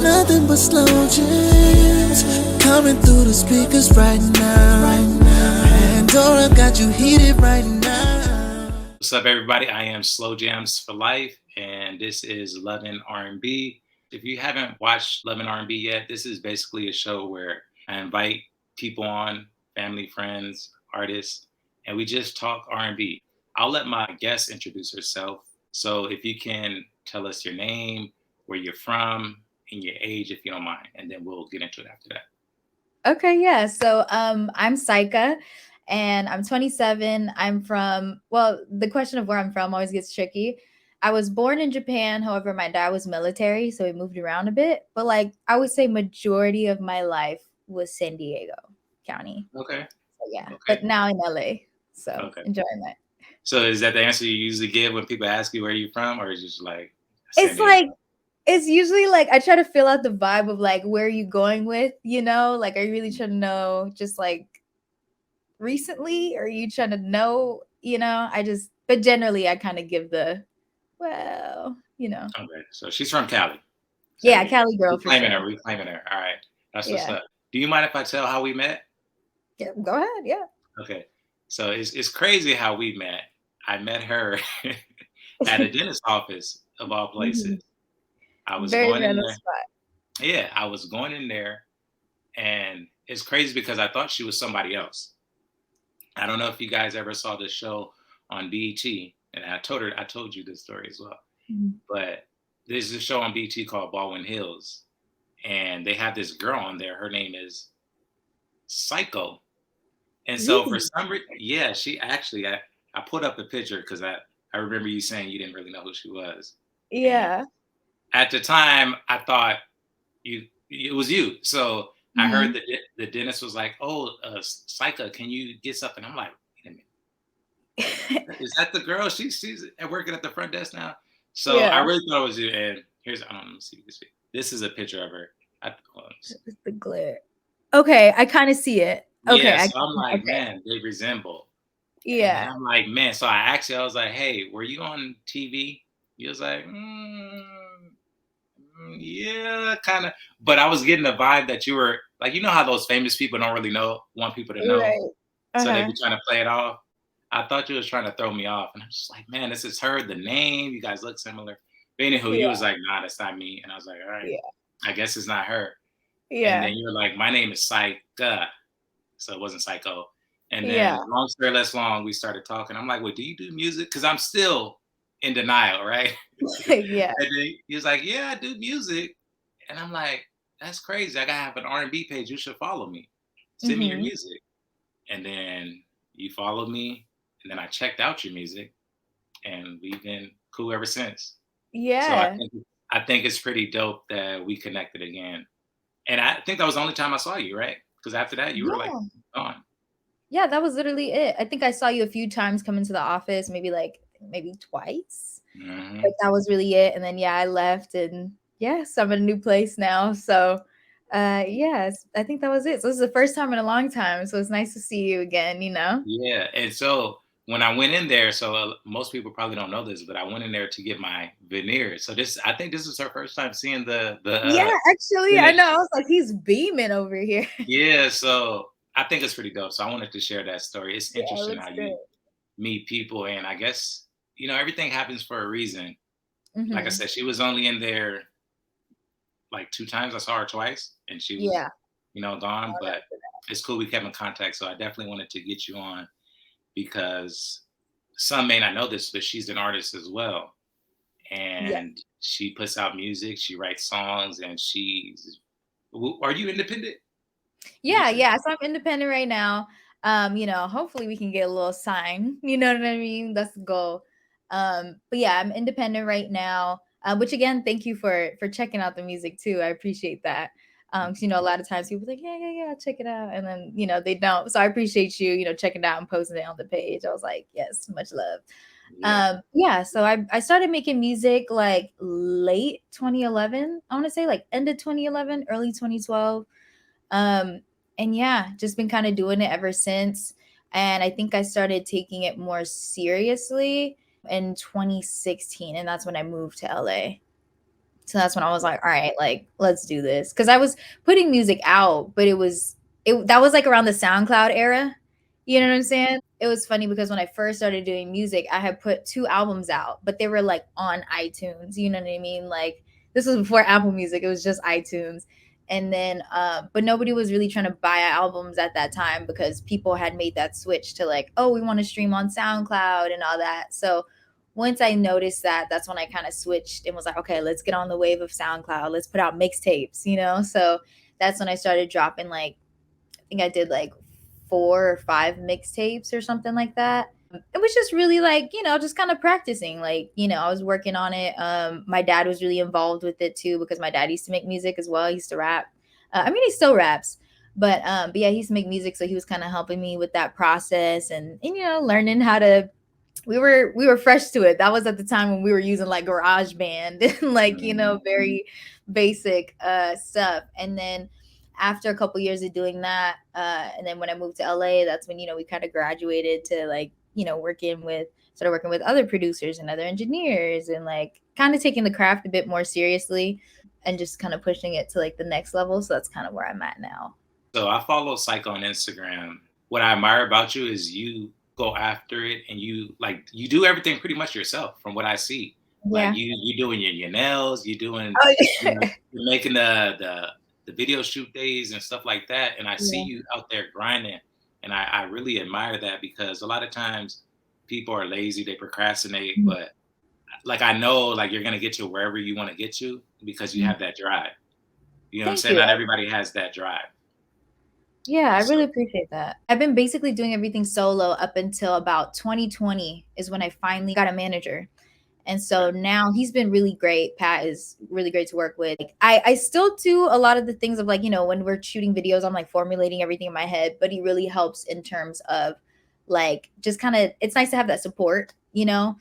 Nothing but slow jams coming through the speakers right now. Pandora got you heated right now. What's up, everybody? I am Slowjams4life, and this is Loving R&B. If you haven't watched Loving R&B yet, this is basically a show where I invite people on, family, friends, artists, and we just talk R&B. I'll let my guest introduce herself. So if you can tell us your name, where you're from, and your age, if you don't mind, and then we'll get into it after that. Okay, yeah. So I'm Saika and I'm 27. I'm from, well, the question of where I'm from always gets tricky. I was born in Japan, however, my dad was military, so we moved around a bit. But like I would say majority of my life was San Diego County. Okay. So yeah. Okay. But now in LA. So Okay. enjoying that. So is that the answer you usually give when people ask you where you're from, or is it just like It's like it's usually like I try to fill out the vibe of like where are you going with, you know? Like are you really trying to know just like recently, or are you trying to know, you know? But generally I kind of give the well, you know. Okay, so she's from Cali. Yeah, Cali girl for sure. We claiming her. All right, that's what's Yeah. up. Do you mind if I tell how we met? Yeah, go ahead. Yeah. Okay, so it's crazy how we met. I met her at a dentist office of all places. I was Very going in random there. spot. Yeah, I was going in there, and it's crazy because I thought she was somebody else. I don't know if you guys ever saw this show on BET, and I told you this story as well. But there's a show on BET called Baldwin Hills, and they have this girl on there. Her name is Saika. And so for some reason, yeah, she actually, I put up the picture because I remember you saying you didn't really know who she was. Yeah. And at the time, I thought it was you. So I heard that the dentist was like, "Oh, Saika, can you get something?" I'm like, "Wait a minute, is that the girl? She's working at the front desk now." So I really thought it was you. And here's, I don't know, see this. This is a picture of her. It's the glare. Okay, I kind of see it. Okay, yeah, so I'm like, man, they resemble. Yeah. And I'm like, man. So I was like, "Hey, were you on TV?" He was like, yeah, kind of. But I was getting the vibe that you were like, you know how those famous people don't really want people to know, Right. so they be trying to play it off. I thought you was trying to throw me off, and I'm just like, man, this is her. The name, you guys look similar. But anywho, you was like, nah, that's not me, and I was like, all right, I guess it's not her. Yeah. And then you were like, my name is Saika, so it wasn't Psycho. And then long story less long, we started talking. I'm like, well, do you do music? Because I'm still in denial, right? Yeah. And then he was like, yeah, I do music. And I'm like, that's crazy. I gotta have an R&B page. You should follow me. Send me your music. And then you followed me. And then I checked out your music. And we've been cool ever since. Yeah. So I think it's pretty dope that we connected again. And I think that was the only time I saw you, right? Because after that, you were like gone. Yeah, that was literally it. I think I saw you a few times come into the office, maybe twice. Like that was really it. And then I left, and so I'm in a new place now. So yes, I think that was it. So this is the first time in a long time. So it's nice to see you again, you know? Yeah. And so when I went in there, so most people probably don't know this, but I went in there to get my veneers. So I think this is her first time seeing the yeah, actually, I know. I was like, he's beaming over here. Yeah, so I think it's pretty dope. So I wanted to share that story. It's interesting how you meet people, and I guess everything happens for a reason. Like I said, she was only in there like 2 times. I saw her twice, and she was gone. But it's cool we kept in contact. So I definitely wanted to get you on because some may not know this, but she's an artist as well, and she puts out music. She writes songs, and are you independent? Yeah. So I'm independent right now. Hopefully we can get a little sign. You know what I mean? That's the goal. But yeah, I'm independent right now. Which again, thank you for checking out the music too. I appreciate that. Cause a lot of times people are like, yeah, check it out, and then they don't. So I appreciate you, checking it out and posting it on the page. I was like, yes, much love. So I started making music like late 2011. I want to say like end of 2011, early 2012. And just been kind of doing it ever since. And I think I started taking it more seriously in 2016, and that's when I moved to LA. So that's when I was like, all right, like let's do this. Cause I was putting music out, but that was like around the SoundCloud era. You know what I'm saying? It was funny because when I first started doing music, I had put 2 albums out, but they were like on iTunes. You know what I mean? Like this was before Apple Music. It was just iTunes. And then but nobody was really trying to buy albums at that time because people had made that switch to like, oh, we want to stream on SoundCloud and all that. So once I noticed that, that's when I kind of switched and was like, okay, let's get on the wave of SoundCloud. Let's put out mixtapes, you know? So that's when I started dropping like, I think I did like 4 or 5 mixtapes or something like that. It was just really like, you know, just kind of practicing. Like, you know, I was working on it. My dad was really involved with it too because my dad used to make music as well. He used to rap. I mean, he still raps, but yeah, he used to make music, so he was kind of helping me with that process and you know, learning how to we were fresh to it. That was at the time when we were using like GarageBand and like, you know, very basic stuff. And then after a couple years of doing that, and then when I moved to LA, that's when, you know, we kind of graduated to like, you know, started working with other producers and other engineers and like kind of taking the craft a bit more seriously and just kind of pushing it to like the next level. So that's kind of where I'm at now. So I follow Saika on Instagram. What I admire about you is you go after it and you do everything pretty much yourself from what I see. Yeah. Like you doing your nails, you doing Oh, you yeah. know, you're making the video shoot days and stuff like that. And I see Yeah. you out there grinding. And I really admire that because a lot of times people are lazy, they procrastinate, Mhm. but like I know like you're gonna get to wherever you want to get to because you Mhm. have that drive. You know what I'm Thank saying? you. Not everybody has that drive. Yeah, I So really appreciate that. I've been basically doing everything solo up until about 2020 is when I finally got a manager. And so now he's been really great. Pat is really great to work with. Like, I still do a lot of the things of like, you know, when we're shooting videos, I'm like formulating everything in my head, but he really helps in terms of like just kind of it's nice to have that support, you know.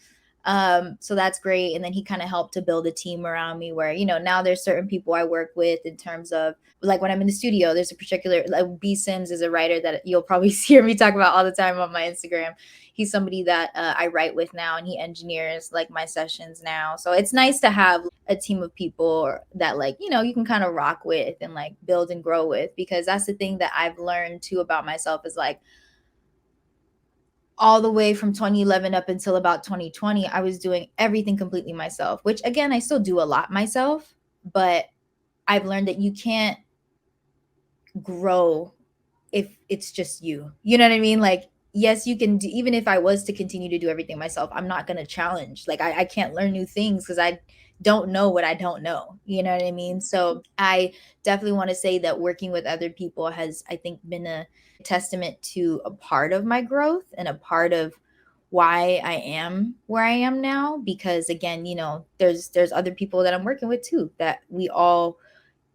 So that's great. And then he kind of helped to build a team around me where, you know, now there's certain people I work with in terms of like when I'm in the studio, there's a particular like B Sims is a writer that you'll probably hear me talk about all the time on my Instagram. He's somebody that I write with now, and he engineers like my sessions now. So it's nice to have a team of people that like, you know, you can kind of rock with and like build and grow with, because that's the thing that I've learned too about myself is like all the way from 2011 up until about 2020, I was doing everything completely myself, which again, I still do a lot myself, but I've learned that you can't grow if it's just you. You know what I mean? Like, yes, you can do, even if I was to continue to do everything myself, I'm not going to challenge. Like, I can't learn new things because I don't know what I don't know. You know what I mean? So I definitely want to say that working with other people has, I think, been a testament to a part of my growth and a part of why I am where I am now. Because again, you know, there's other people that I'm working with too that we all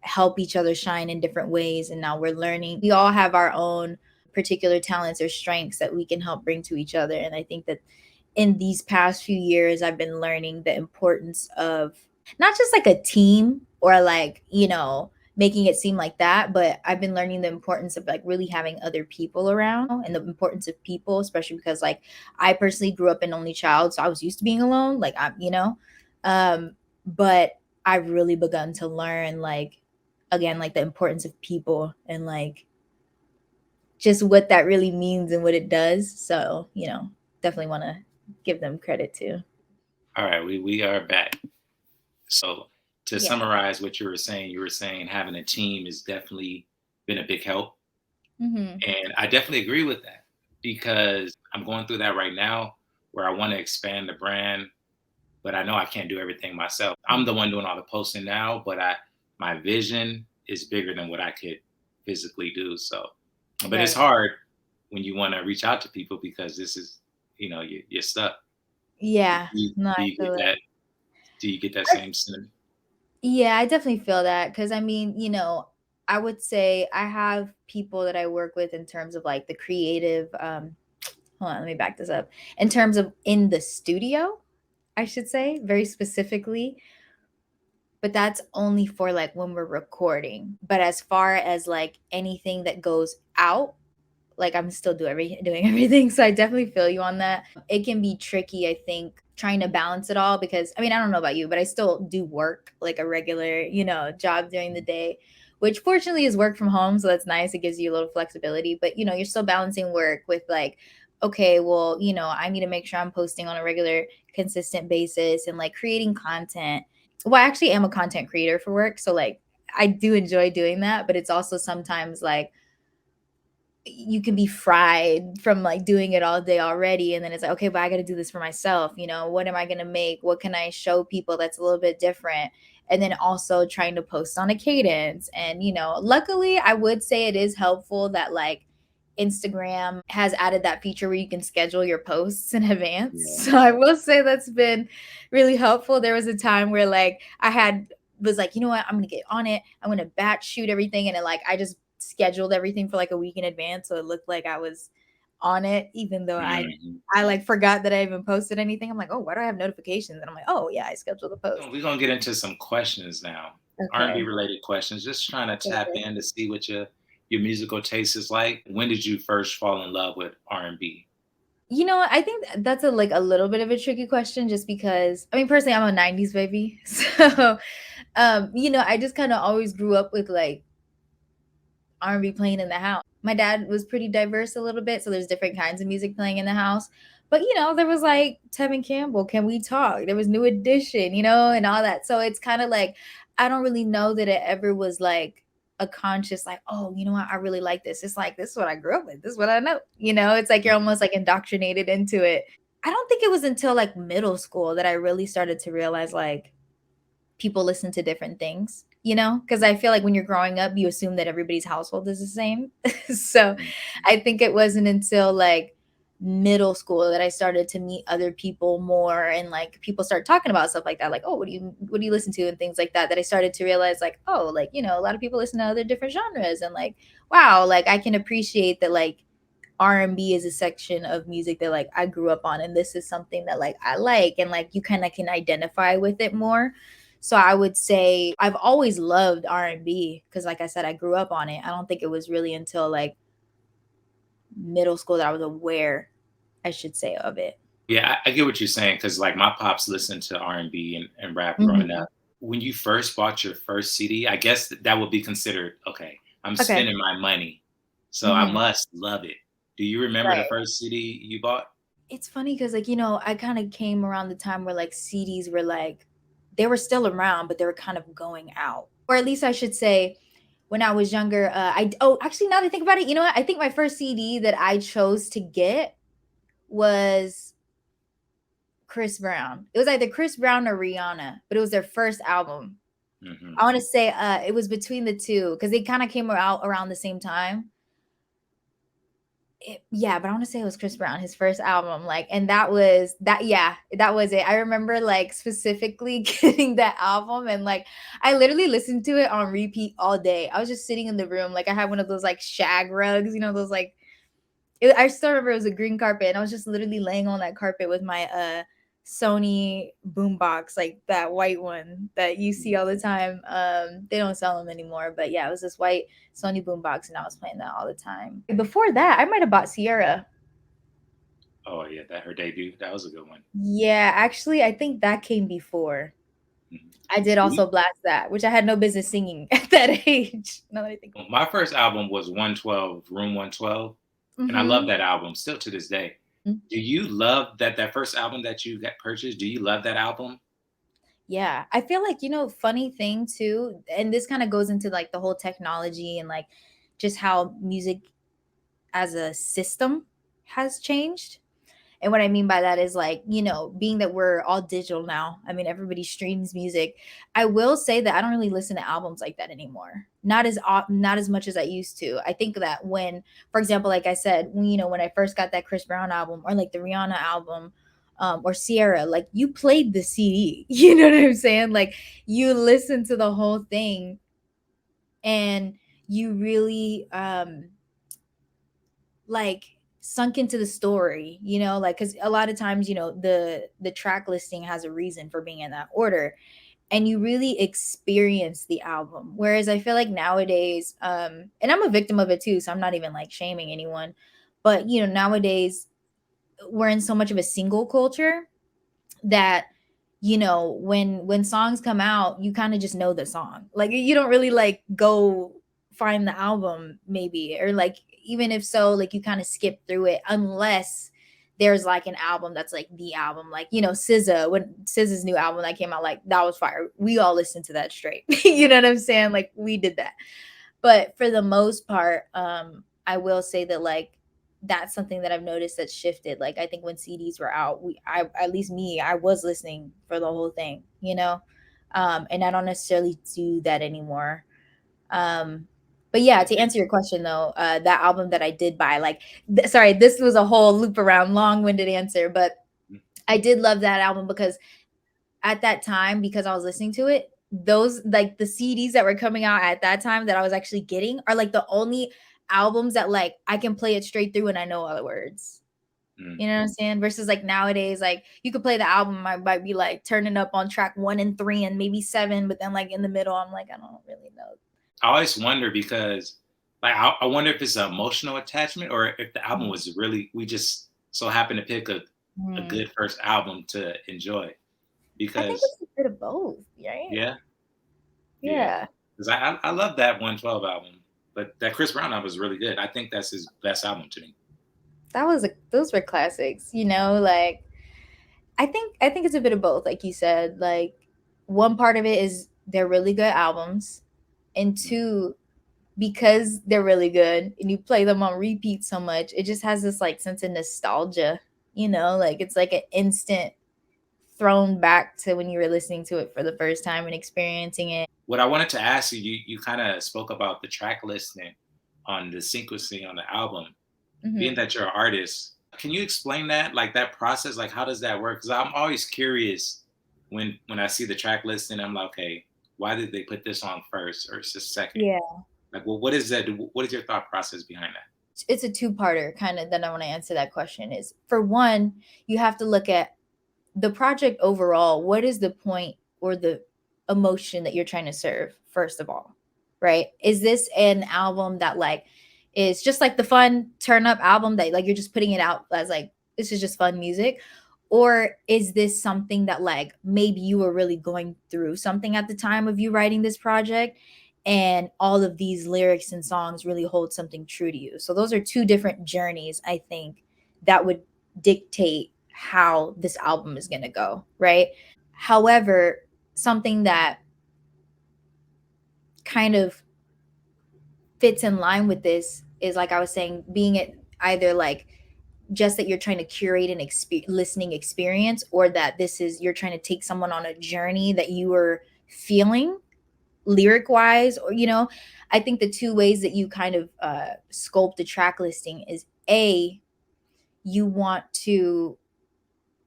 help each other shine in different ways, and now we're learning. We all have our own particular talents or strengths that we can help bring to each other, and I think that in these past few years I've been learning the importance of not just like a team or like, you know, making it seem like that, but I've been learning the importance of like really having other people around and the importance of people, especially because like I personally grew up an only child, so I was used to being alone, like I'm, you know, um but I've really begun to learn like again like the importance of people and like just what that really means and what it does. So, you know, definitely want to give them credit too. all right, we are back. So to Yeah. summarize what you were saying having a team has definitely been a big help. Mm-hmm. And I definitely agree with that because I'm going through that right now where I want to expand the brand, but I know I can't do everything myself. I'm the one doing all the posting now, but my vision is bigger than what I could physically do. So, but it's Right. hard when you want to reach out to people because this is, you know, you're stuck. Yeah. No, Do I you get feel it. that? Do you get that same sentiment? Yeah, I definitely feel that because I mean, you know, I would say I have people that I work with in terms of like the creative. Hold on, let me back this up. In terms of in the studio, I should say very specifically, but that's only for like when we're recording. But as far as like anything that goes out, like I'm still doing everything. So I definitely feel you on that. It can be tricky, I think, trying to balance it all because I mean, I don't know about you, but I still do work like a regular, job during the day, which fortunately is work from home. So that's nice. It gives you a little flexibility, but you're still balancing work with like, okay, well, I need to make sure I'm posting on a regular, consistent basis and like creating content. Well, I actually am a content creator for work. So like, I do enjoy doing that, but it's also sometimes like, you can be fried from like doing it all day already, and then it's like, okay, but I got to do this for myself. What am I going to make? What can I show people that's a little bit different? And then also trying to post on a cadence. And luckily I would say it is helpful that like Instagram has added that feature where you can schedule your posts in advance. Yeah. So I will say that's been really helpful. There was a time where like I had was like, you know what, I'm gonna get on it, I'm gonna batch shoot everything, and I just scheduled everything for like a week in advance, so it looked like I was on it, even though Mhm. I like forgot that I even posted anything. I'm like, oh, why do I have notifications? And I'm like, oh yeah, I scheduled a post. We're gonna get into some questions now, R&B Okay. related questions. Just trying to tap Okay. in to see what your musical taste is like. When did you first fall in love with R&B? I think that's a little bit of a tricky question, just because I mean, personally, I'm a 90s baby. So I just kind of always grew up with like R&B playing in the house. My dad was pretty diverse a little bit, so there's different kinds of music playing in the house. But there was like Tevin Campbell, Can We Talk? There was New Edition, and all that. So it's kind of like I don't really know that it ever was like a conscious like, oh, you know what, I really like this. It's like this is what I grew up with. This is what I know. It's like you're almost like indoctrinated into it. I don't think it was until like middle school that I really started to realize like people listen to different things, because I feel like when you're growing up, you assume that everybody's household is the same. So Mhm. I think it wasn't until like middle school that I started to meet other people more, and like people start talking about stuff like that, like, oh, what do you listen to and things like that, that I started to realize like, oh, like, a lot of people listen to other different genres, and like, wow, like I can appreciate that like R&B is a section of music that like I grew up on, and this is something that like I like, and like you kind of can identify with it more. So I would say I've always loved R&B because like I said, I grew up on it. I don't think it was really until like middle school that I was aware, I should say, of it. Yeah, I get what you're saying because like my pops listened to R&B and rap growing Mhm. up. When you first bought your first CD, I guess that would be considered okay. I'm Okay. spending my money, so I Mhm. must love it. Do you remember the Right. first CD you bought? It's funny because like, I kind of came around the time where like CDs were like they were still around, but they were kind of going out. Or at least I should say when I was younger, actually now that I think about it, you know what? I think my first CD that I chose to get was Chris Brown. It was either Chris Brown or Rihanna, but it was their first album. Hmm. I want to say it was between the two because they kind of came out around the same time. Yeah, but I want to say it was Chris Brown, his first album. Like, and that was that. Yeah, that was it. I remember like specifically getting that album, and like I literally listened to it on repeat all day. I was just sitting in the room, like I had one of those like shag rugs, those like I still remember it was a green carpet, and I was just literally laying on that carpet with my Sony boombox, like that white one that you see all the time. They don't sell them anymore, but yeah, it was this white Sony boombox, and I was playing that all the time. Before that, I might have bought Sierra. Oh yeah, that her debut. That was a good one. Yeah, actually, I think that came before. Mhm. I did also blast that, which I had no business singing at that age. Now that I think. My first album was 112, Room 112, and I love Mm-hmm. that album still to this day. Do you love that first album that you got purchased? Do you love that album? Yeah, I feel like, funny thing too, and this kind of goes into like the whole technology and like just how music as a system has changed. And what I mean by that is like, being that we're all digital now, I mean, everybody streams music. I will say that I don't really listen to albums like that anymore. Not as much as I used to. I think that when, for example, like I said, when I first got that Chris Brown album or like the Rihanna album, or Sierra, like you played the CD. You know what I'm saying? Like you listened to the whole thing, and you really like sunk into the story, like because a lot of times, the track listing has a reason for being in that order, and you really experience the album. Whereas I feel like nowadays, and I'm a victim of it too, so I'm not even like shaming anyone, but nowadays we're in so much of a single culture that, when songs come out, you kind of just know the song. Like you don't really like go find the album maybe, or like even if so, like you kind of skip through it unless there's like an album that's like the album, like SZA, when SZA's new album that came out, like that was fire. We all listened to that straight. You know what I'm saying? Like we did that. But for the most part, I will say that like that's something that I've noticed that's shifted. Like I think when CDs were out, I at least me, I was listening for the whole thing. And I don't necessarily do that anymore. Um, but yeah, I to think. answer your question though, that album that I did buy, like, sorry, this was a whole loop around, long-winded answer, but I did love that album because at that time, because I was listening to it, those like the CDs that were coming out at that time that I was actually getting are like the only albums that like I can play it straight through and I know all the words. Mm. You know what I'm saying? Versus like nowadays, like you could play the album, I might be like turning up on track 1 and 3 and maybe 7, but then like in the middle, I'm like, I don't really know. I always wonder because, like, I wonder if it's an emotional attachment or if the album Mm. was really, we just so happened to pick a Mm. good first album to enjoy. I think Because, it's a bit of both, right? yeah, yeah. Yeah. Because I love that 112 album, but that Chris Brown album was really good. I think that's his best album to me. Those were classics, like I think it's a bit of both, like you said. Like one part of it is they're really good albums, and Mm. two, because they're really good and you play them on repeat so much, it just has this like sense of nostalgia. Like it's like an instant thrown back to when you were listening to it for the first time and experiencing it. What I wanted to ask you, you kind of spoke about the track listing on the sequencing on the album. Being Hmm. that you're an artist, can you explain that, like that process? Like, how does that work? Because I'm always curious when I see the track listing. I'm like, okay, why did they put this on first or just second? Yeah. Like, well, what is that? What is your thought process behind that? It's a two-parter kind of that I want to answer that question. Is for one, you have to look at the project overall. What is the point or the emotion that you're trying to serve, first of all? Right? Is this an album that like is just like the fun turn up album that like you're just putting it out as like this is just fun music? Or is this something that like maybe you were really going through something at the time of you writing this project, and all of these lyrics and songs really hold something true to you? So those are two different journeys, I think, that would dictate how this album is going to go, right? However, something that kind of fits in line with this is, like I was saying, being it either like just that you're trying to curate an listening experience, or that this is you're trying to take someone on a journey that you were feeling lyric wise, or I think the two ways that you kind of sculpt the track listing is, a, you want to,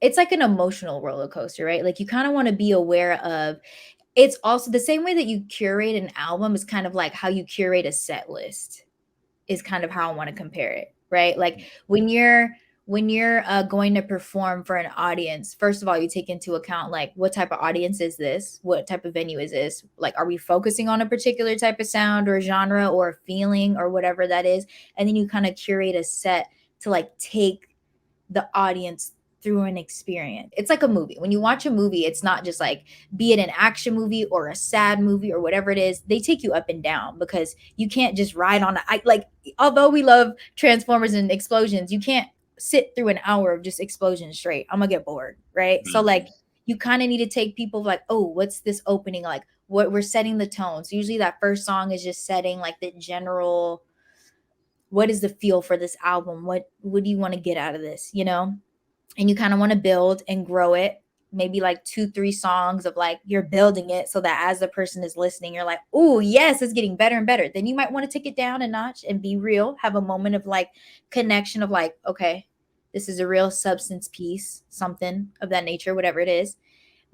it's like an emotional roller coaster, right? Like you kind of want to be aware of, it's also the same way that you curate an album is kind of like how you curate a set list, is kind of how I want to compare it, right? Like when you're going to perform for an audience, first of all, you take into account like what type of audience is this? What type of venue is this? Like, are we focusing on a particular type of sound or genre or feeling or whatever that is? And then you kind of curate a set to like take the audience through an experience. It's like a movie. When you watch a movie, it's not just like, be it an action movie or a sad movie or whatever it is, they take you up and down, because you can't just ride on like, although we love Transformers and explosions, you can't sit through an hour of just explosions straight. I'm gonna get bored, right? So Mhm. like you kind of need to take people like, oh, what's this opening like? What we're setting the tone. So usually that first song is just setting like the general, what is the feel for this album? What do you want to get out of this, and you kind of want to build and grow it, maybe like 2 3 songs of like you're building it so that as the person is listening, you're like, oh yes, it's getting better and better. Then you might want to take it down a notch and be real, have a moment of like connection of like, okay, this is a real substance piece, something of that nature, whatever it is.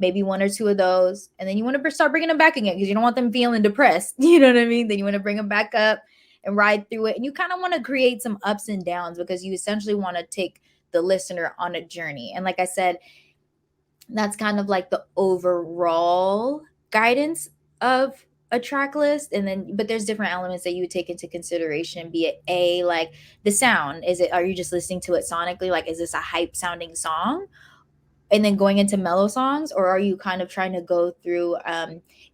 Maybe 1 or 2 of those, and then you want to start bringing them back again because you don't want them feeling depressed. You know what I mean? Then you want to bring them back up and ride through it, and you kind of want to create some ups and downs because you essentially want to take the listener on a journey. And like I said, that's kind of like the overall guidance of a track list. And then but there's different elements that you would take into consideration, be it, a, like the sound. Are you just listening to it sonically, like is this a hype sounding song, and then going into mellow songs, or are you kind of trying to go through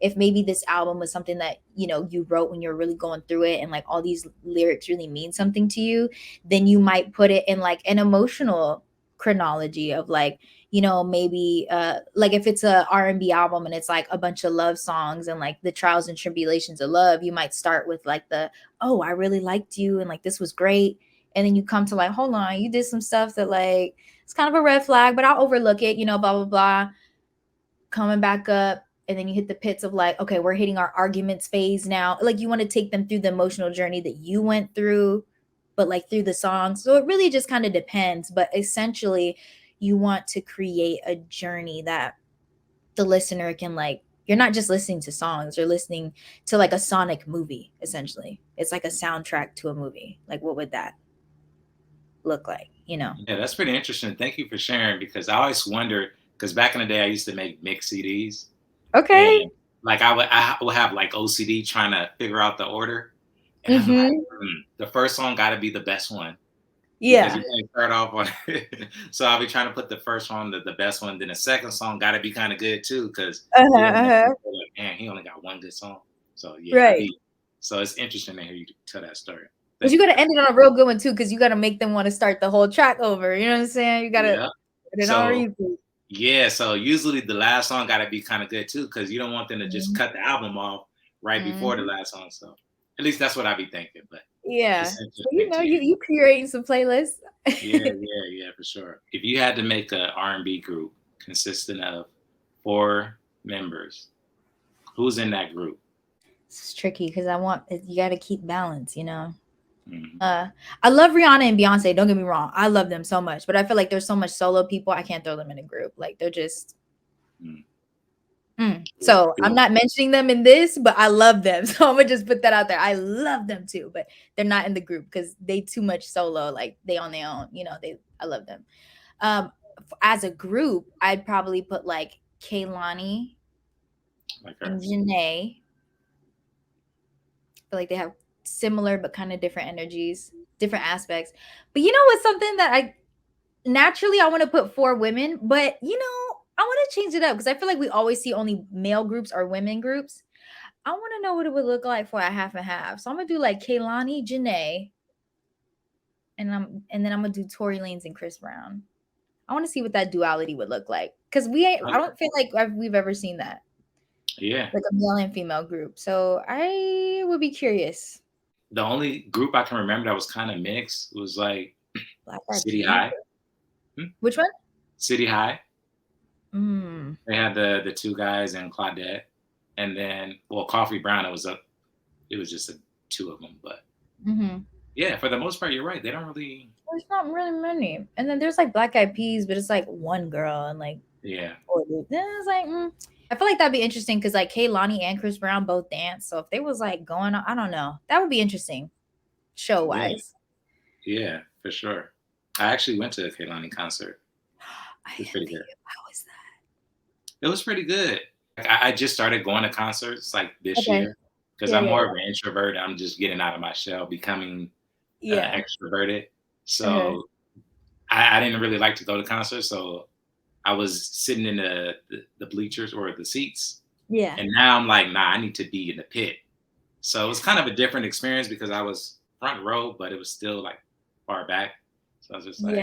if maybe this album was something that you wrote when you're really going through it, and like all these lyrics really mean something to you, then you might put it in like an emotional chronology of like, maybe like if it's a R&B album and it's like a bunch of love songs and like the trials and tribulations of love, you might start with like the, oh, I really liked you and like this was great, and then you come to like, hold on, you did some stuff that like it's kind of a red flag, but I'll overlook it, blah blah blah, coming back up. And then you hit the pits of like, okay, we're hitting our arguments phase now. Like you want to take them through the emotional journey that you went through, but like through the songs. So it really just kind of depends. But essentially, you want to create a journey that the listener can like, you're not just listening to songs, you're listening to like a sonic movie, essentially. It's like a soundtrack to a movie. Like, what would that look like, Yeah, that's pretty interesting. Thank you for sharing, because I always wonder, because back in the day I used to make mix CDs. Okay. And like I would have like OCD trying to figure out the order. And I'm like, the first song got to be the best one. Yeah. Because you can't start off on so I'll be trying to put the first one, the best one. Then the second song got to be kind of good too, because like, man, he only got one good song. So yeah, Right. So it's interesting to hear you tell that story. But you got to end it on a real good one too, because you got to make them want to start the whole track over. You know what I'm saying? You got to put it on repeat. Yeah, so usually the last song got to be kind of good too, because you don't want them to just cut the album off right before the last song. So at least that's what I be thinking. But yeah, so, you creating some playlists. yeah, for sure. If you had to make an R&B group consisting of 4 members, who's in that group? It's tricky because you got to keep balance, I love Rihanna and Beyonce, don't get me wrong, I love them so much, but I feel like there's so much solo people, I can't throw them in a group. Like they're just so I'm not mentioning them in this, but I love them, so I'm gonna just put that out there. I love them too, but they're not in the group because they too much solo, like they on their own, I love them. As a group, I'd probably put like Kehlani and Janae. I feel like they have similar but kind of different energies, different aspects. But what's something that I want to put 4 women, but I want to change it up because I feel like we always see only male groups or women groups. I want to know what it would look like for a half and half. So I'm gonna do like Kehlani, Janae, and then I'm gonna do Tory Lanez and Chris Brown. I want to see what that duality would look like, because I don't feel like we've ever seen that. Yeah, like a male and female group. So I would be curious. The only group I can remember that was kind of mixed was like City High. Which one? City High. They had the 2 guys and Claudette, and then Coffee Brown. It was just 2 of them, but yeah, for the most part, you're right. They don't really. There's not really many, and then there's like Black Eyed Peas, but it's like one girl and like yeah. It's like I feel like that'd be interesting because like Kehlani and Chris Brown both dance. So if they was like going on, I don't know, that would be interesting, show wise. Yeah, for sure. I actually went to a Kehlani concert. It was pretty good. How was that? It was pretty good. I just started going to concerts like this year because I'm more of an introvert. I'm just getting out of my shell, becoming extroverted. So I didn't really like to go to concerts. So I was sitting in the bleachers or the seats. Yeah. And now I'm like, nah, I need to be in the pit. So it was kind of a different experience because I was front row, but it was still like far back. So I was just like,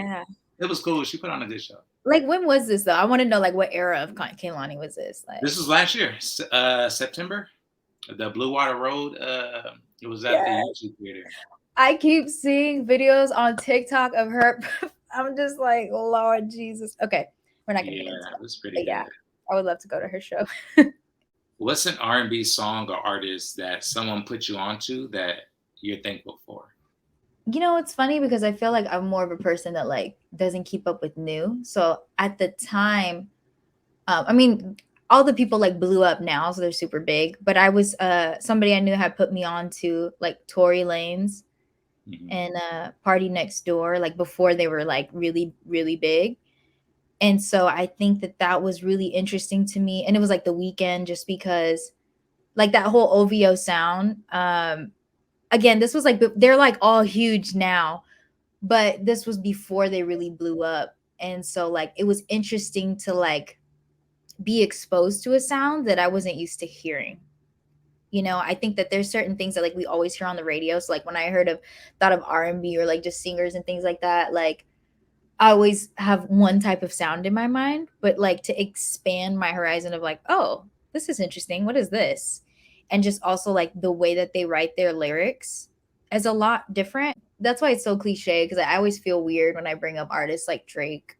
it was cool. She put on a good show. Like, when was this though? I want to know like what era of Kehlani was this? Like, this was last year, September. The Blue Water Road. It was at the YouTube Theater. I keep seeing videos on TikTok of her. I'm just like, Lord Jesus. Okay, we're not gonna get into that. It was pretty good. Yeah, I would love to go to her show. What's an R&B song or artist that someone put you onto that you're thankful for? It's funny because I feel like I'm more of a person that like doesn't keep up with new. So at the time, I mean, all the people like blew up now, so they're super big. But I was somebody I knew had put me on to like Tory Lanez and Party Next Door, like before they were like really, really big. And so I think that was really interesting to me. And it was like The Weeknd, just because like that whole OVO sound. Again, this was like, they're like all huge now, but this was before they really blew up. And so like it was interesting to like be exposed to a sound that I wasn't used to hearing. I think that there's certain things that like we always hear on the radio. So like when I thought of R&B or like just singers and things like that, like I always have one type of sound in my mind, but like to expand my horizon of like, oh, this is interesting. What is this? And just also like the way that they write their lyrics is a lot different. That's why it's so cliche because I always feel weird when I bring up artists like Drake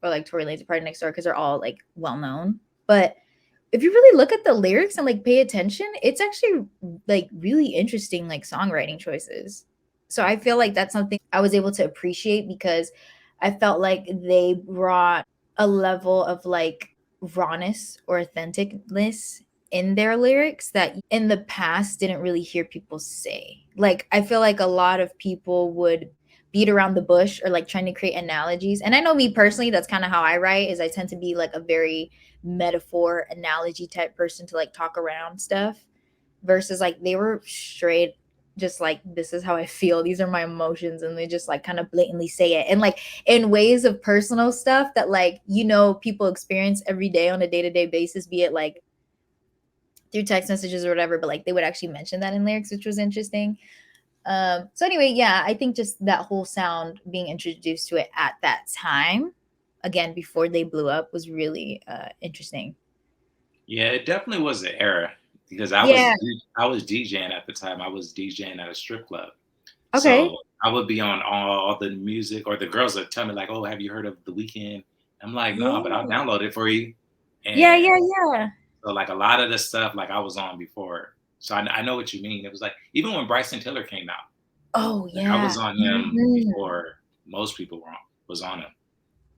or like Tory Lanez, Party Next Door, because they're all like well known. But if you really look at the lyrics and like pay attention, it's actually like really interesting like songwriting choices. So I feel like that's something I was able to appreciate because I felt like they brought a level of like rawness or authenticness in their lyrics that in the past didn't really hear people say. Like I feel like a lot of people would beat around the bush or like trying to create analogies. And I know me personally, that's kind of how I write is I tend to be like a very metaphor analogy type person to like talk around stuff versus like they were straight just like this is how I feel, these are my emotions, and they just like kind of blatantly say it and like in ways of personal stuff that like people experience every day on a day-to-day basis, be it like through text messages or whatever, but like they would actually mention that in lyrics, which was interesting. So anyway, yeah, I think just that whole sound being introduced to it at that time, again before they blew up, was really interesting. Yeah, it definitely was an era because Yeah. I was DJing at the time. I was DJing at a strip club, Okay. so I would be on all the music, or the girls would tell me like, "Oh, have you heard of The Weeknd?" I'm like, "No, but I'll Yeah. download it for you." Yeah, And yeah, yeah. so like a lot of the stuff like I was on before, so I know what you mean. It was like even when Bryson Tiller came out, Oh like I yeah. was on him Mhm. before most people was on him.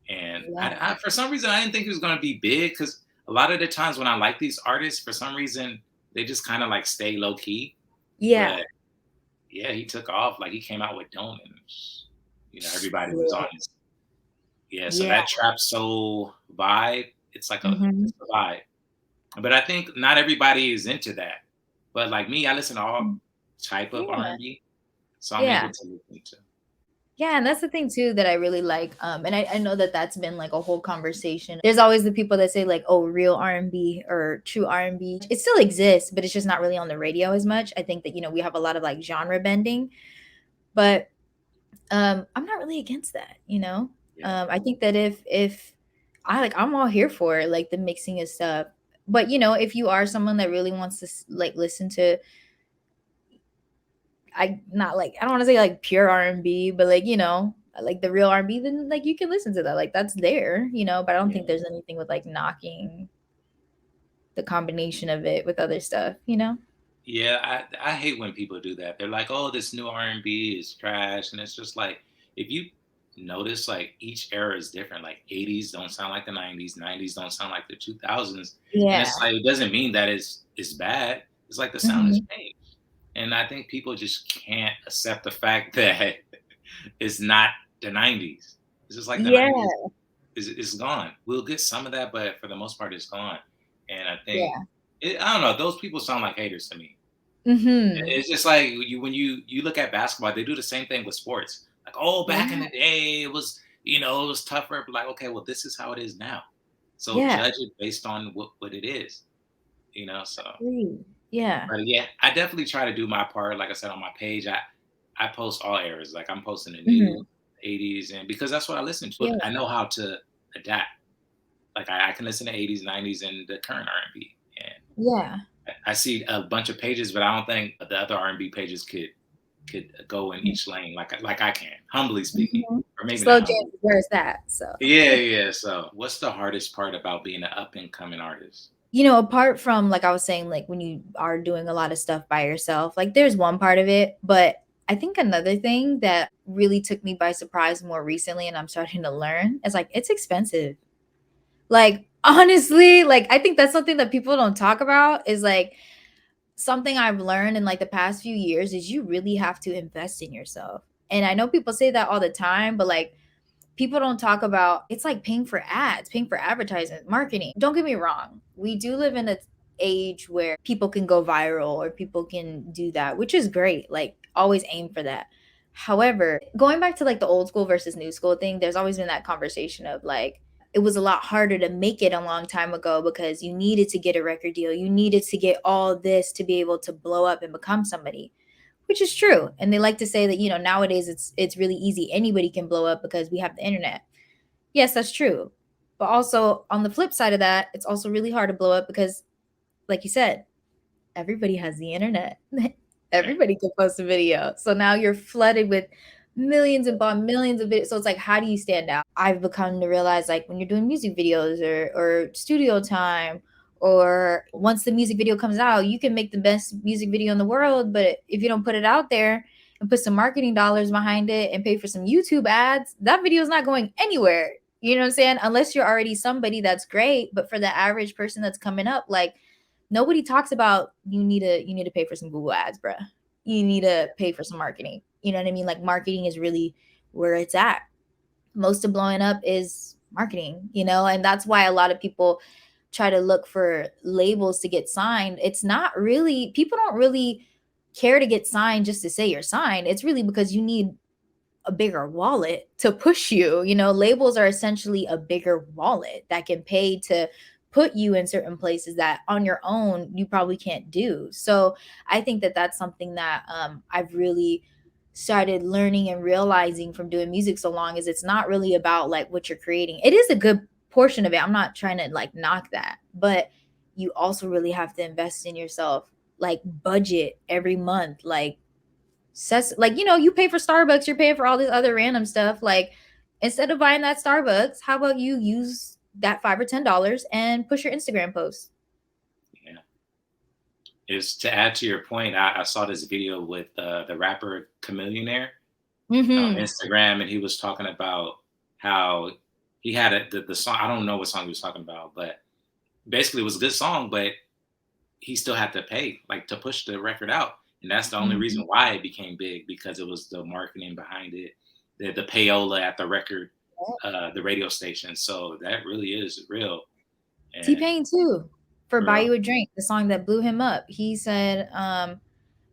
And Yeah. for some reason, I didn't think he was going to be big because a lot of the times when I like these artists, for some reason, they just kind of like stay low key. Yeah. But yeah, he took off. Like he came out with Don't, and everybody was Yeah. on his. Yeah, so Yeah. that trap soul vibe, it's like Mhm. it's a vibe. But I think not everybody is into that. But like me, I listen to all type of R Yeah. and B, so I'm Yeah. able to listen to. Yeah, and that's the thing too that I really like. And I know that that's been like a whole conversation. There's always the people that say like, "Oh, real R&B or true R&B." It still exists, but it's just not really on the radio as much. I think that we have a lot of like genre bending, but I'm not really against that. Yeah. I think that if I'm all here for it, like the mixing of stuff. But if you are someone that really wants to like listen to, I not like I don't want to say like pure R&B, but like the real R&B, then like you can listen to that. Like that's there. But I don't think Yeah. there's anything with like knocking the combination of it with other stuff. Yeah, I hate when people do that. They're like, "Oh, this new R&B is trash," and it's just like if you notice, like each era is different. Like '80s don't sound like the '90s don't sound like the 2000s, and Yeah. it's like it doesn't mean that it's bad. It's like the sound has Hmm. changed, and I think people just can't accept the fact that it's not the '90s. It's just like the Yeah. '90s is gone. We'll get some of that, but for the most part, it's gone. And I think Yeah. I don't know. Those people sound like haters to me. Hmm. It's just like when you look at basketball, they do the same thing with sports. Like, oh, back in Yeah. the day, it was it was tougher. But like, okay, well, this is how it is now. So Yeah. judge it based on what it is. So, Agreed. Yeah. but yeah, I definitely try to do my part. Like I said on my page, I post all eras. Like I'm posting the new Hmm. '80s, and because that's what I listen to. Yeah. I know how to adapt. Like I can listen to '80s, '90s, and the current R&B, and Yeah. I see a bunch of pages, but I don't think the other R&B pages could go in each lane like I can, humbly speaking, Hmm. or maybe Slow not jams, humbly. where's that? So Yeah, yeah. So, what's the hardest part about being an up and coming artist? apart from like I was saying, like when you are doing a lot of stuff by yourself, like there's one part of it, but I think another thing that really took me by surprise more recently and I'm starting to learn is like it's expensive. Like honestly, like I think that's something that people don't talk about is like something I've learned in like the past few years is you really have to invest in yourself. And I know people say that all the time, but like people don't talk about it's like paying for ads, paying for advertising, marketing. Don't get me wrong. We do live in an age where people can go viral or people can do that, which is great. Like always aim for that. However, going back to like the old school versus new school thing, there's always been that conversation of like, it was a lot harder to make it a long time ago because you needed to get a record deal. You needed to get all this to be able to blow up and become somebody, which is true. And they like to say that, nowadays it's really easy. Anybody can blow up because we have the internet. Yes, that's true. But also on the flip side of that, it's also really hard to blow up because, like you said, everybody has the internet. Everybody can post a video. So now you're flooded with millions upon millions of videos. So it's like, how do you stand out? I've become to realize, like, when you're doing music videos or studio time, or once the music video comes out, you can make the best music video in the world, but if you don't put it out there and put some marketing dollars behind it and pay for some YouTube ads, that video is not going anywhere. You know what I'm saying? Unless you're already somebody, that's great. But for the average person that's coming up, like, nobody talks about you need to pay for some Google ads, bruh. You need to pay for some marketing. You know what I mean? Like, marketing is really where it's at. Most of blowing up is marketing, and that's why a lot of people try to look for labels to get signed. It's not really, people don't really care to get signed just to say you're signed. It's really because you need a bigger wallet to push you. Labels are essentially a bigger wallet that can pay to put you in certain places that on your own you probably can't do. So I think that that's something that I've really started learning and realizing from doing music so long, is it's not really about like what you're creating. It is a good portion of it. I'm not trying to like knock that, but you also really have to invest in yourself, like budget every month, like you pay for Starbucks, you're paying for all this other random stuff. Like, instead of buying that Starbucks, how about you use that $5 or $10 and push your Instagram posts? Yeah. Is to add to your point, I saw this video with the rapper Chameleonaire on Instagram, and he was talking about how he had the song. I don't know what song he was talking about, but basically it was a good song, but he still had to pay like to push the record out. And that's the only reason why it became big, because it was the marketing behind it, the payola at the record, the radio station. So that really is real. T-Pain too, for Buy You a Drink, the song that blew him up. He said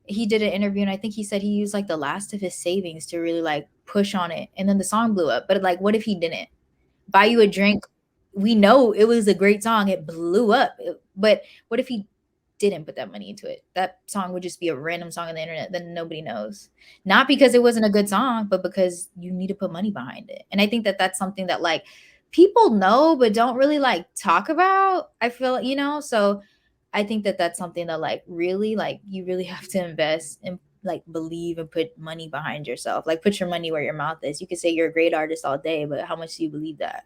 he did an interview, and I think he said he used like the last of his savings to really like push on it, and then the song blew up. But like, what if he didn't? Buy You a Drink, we know it was a great song, it blew up, but what if he didn't put that money into it? That song would just be a random song on the internet that nobody knows. Not because it wasn't a good song, but because you need to put money behind it. And I think that that's something that like people know but don't really like talk about, I feel, so I think that that's something that like really, like, you really have to invest and like believe and put money behind yourself. Like, put your money where your mouth is. You could say you're a great artist all day, but how much do you believe that?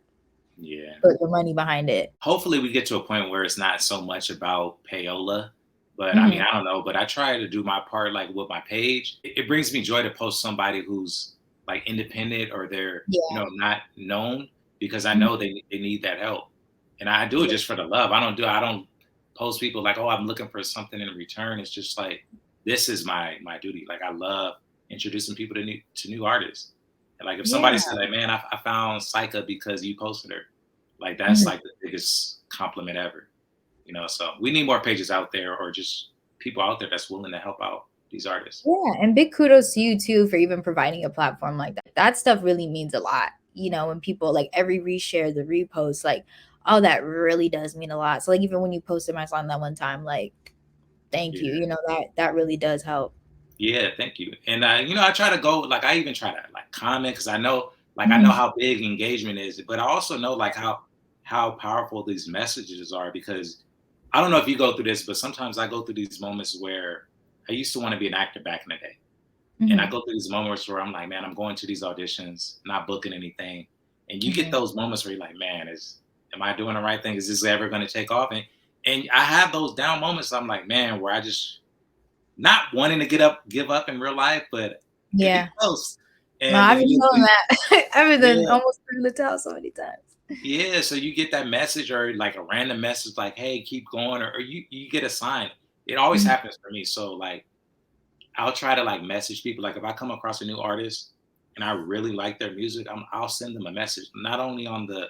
Yeah. Put the money behind it. Hopefully we get to a point where it's not so much about payola, but I mean, I don't know, but I try to do my part, like with my page. It brings me joy to post somebody who's like independent, or they're, not known, because I know they need that help. And I do it just for the love. I don't post people like, oh, I'm looking for something in return. It's just like, this is my duty. Like, I love introducing people to new artists. And like, if somebody said like, man, I found Saika because you posted her, like, that's like the biggest compliment ever. So we need more pages out there, or just people out there that's willing to help out these artists. Yeah, and big kudos to you too for even providing a platform like that. That stuff really means a lot. When people like every reshare, the repost, like, oh, that really does mean a lot. So like, even when you posted my song that one time, like, thank you. That really does help. Yeah, thank you. And I try to go, like, I even try to like comment, because I know, like, I know how big engagement is, but I also know like how powerful these messages are, because I don't know if you go through this, but sometimes I go through these moments where I used to want to be an actor back in the day. And I go through these moments where I'm like, man, I'm going to these auditions, not booking anything. And you get those moments where you're like, man, am I doing the right thing? Is this ever going to take off? And I have those down moments. I'm like, man, where I just not wanting to give up in real life, but yeah, close. And no, I've been doing that. I've been almost in the towel so many times. Yeah, so you get that message, or like a random message like, hey, keep going, or you get a sign. It always happens for me. So like, I'll try to like message people. Like, if I come across a new artist and I really like their music, I'll send them a message, not only on the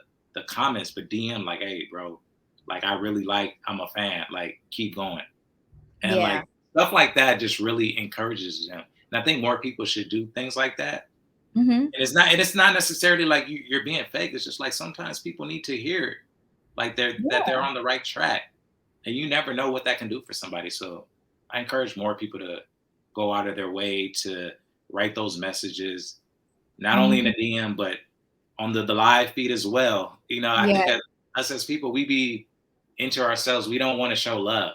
comments, but DM, like, hey, bro, like, I'm a fan, like, keep going. And like, stuff like that just really encourages them. And I think more people should do things like that. Mm-hmm. And it's not necessarily like you're being fake. It's just like sometimes people need to hear it, like they're Yeah. on the right track, and you never know what that can do for somebody. So I encourage more people to go out of their way to write those messages, not only in Mm-hmm. the DM but on the live feed as well. You know, I Yeah. think us as people, we be into ourselves. We don't want to show love.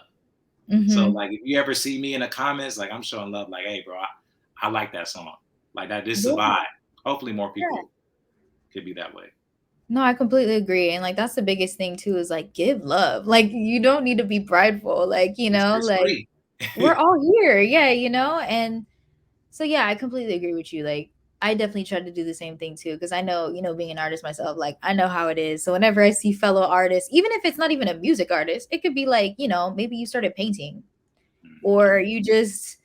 So Mm-hmm. like if you ever see me in the comments, like I'm showing love, like, hey bro, I like that song. Like that, this is a Yeah. vibe. Hopefully more Yeah. people could be that way. No, I completely agree. And like that's the biggest thing too is like give love. Like you don't need to be prideful. Like, It's like free. we're all here. Yeah, and so yeah, I completely agree with you. Like I definitely try to do the same thing too because I know, being an artist myself, like I know how it is. So whenever I see fellow artists, even if it's not even a music artist, it could be like, maybe you started painting or you just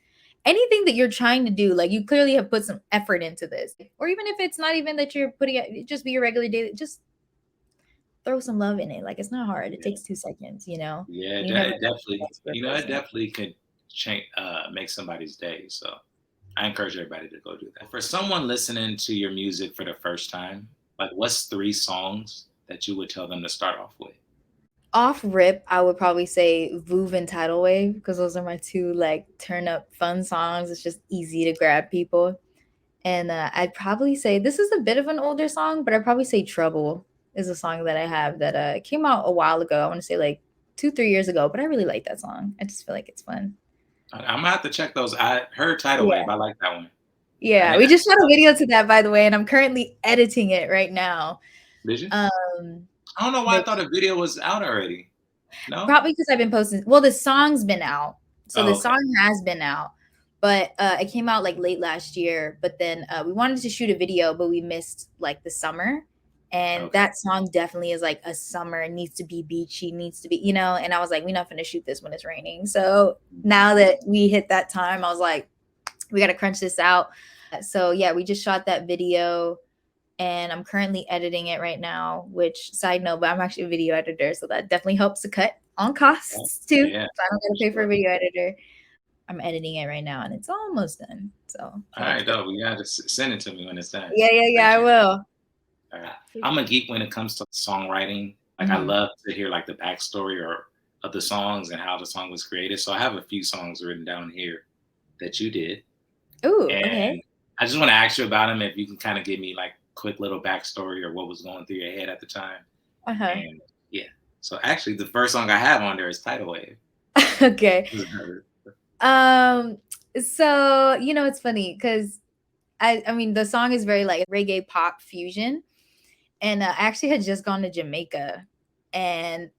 anything that you're trying to do, like you clearly have put some effort into this. Or even if it's not even that you're putting it, just be your regular day, just throw some love in it. Like it's not hard. It Yeah, takes 2 seconds, yeah, and you never know it what definitely, that's for a it person. definitely could change, make somebody's day. So I encourage everybody to go do that. For someone listening to your music for the first time, like what's 3 songs that you would tell them to start off with? Off rip, I would probably say Voove and Tidal Wave because those are my two like turn up fun songs. It's just easy to grab people. And I'd probably say this is a bit of an older song, but I'd probably say Trouble is a song that I have that came out a while ago. I want to say like 2, 3 years ago, but I really like that song. I just feel like it's fun. I'm gonna have to check those. I heard Tidal Wave. Yeah. I like that one. I Yeah. think We I, just shot a video to that, by the way, and I'm currently editing it right now. did you? Um, I don't know why I which thought the video was out already. No? Probably because I've been posting. Well, the song's been out, so the Oh, okay. song has been out, but it came out like late last year. But then we wanted to shoot a video, but we missed like the summer, and Okay. that song definitely is like a summer. It needs to be beachy, needs to be, And I was like, we're not going to shoot this when it's raining. So now that we hit that time, I was like, we got to crunch this out. So yeah, we just shot that video and I'm currently editing it right now, which side note, but I'm actually a video editor, so that definitely helps to cut on Oh, costs too. yeah, So I don't gotta for pay for a sure. video editor. I'm editing it right now and it's almost done. So All can't wait to right, get dope. You gotta send it to me when it's done. Yeah, I Appreciate it. will. All right. I'm a geek when it comes to songwriting. Like I Mm-hmm. love to hear like the backstory or of the songs and how the song was created. So I have a few songs written down here that you did, Ooh, okay. and I just want to ask you about them. If you can kind of give me like quick little backstory or what was going through your head at the time. Uh-huh. And yeah, so actually the first song I have on there is Tidal Wave. Okay. Um, so it's funny because I mean the song is very like reggae pop fusion. And I actually had just gone to Jamaica, and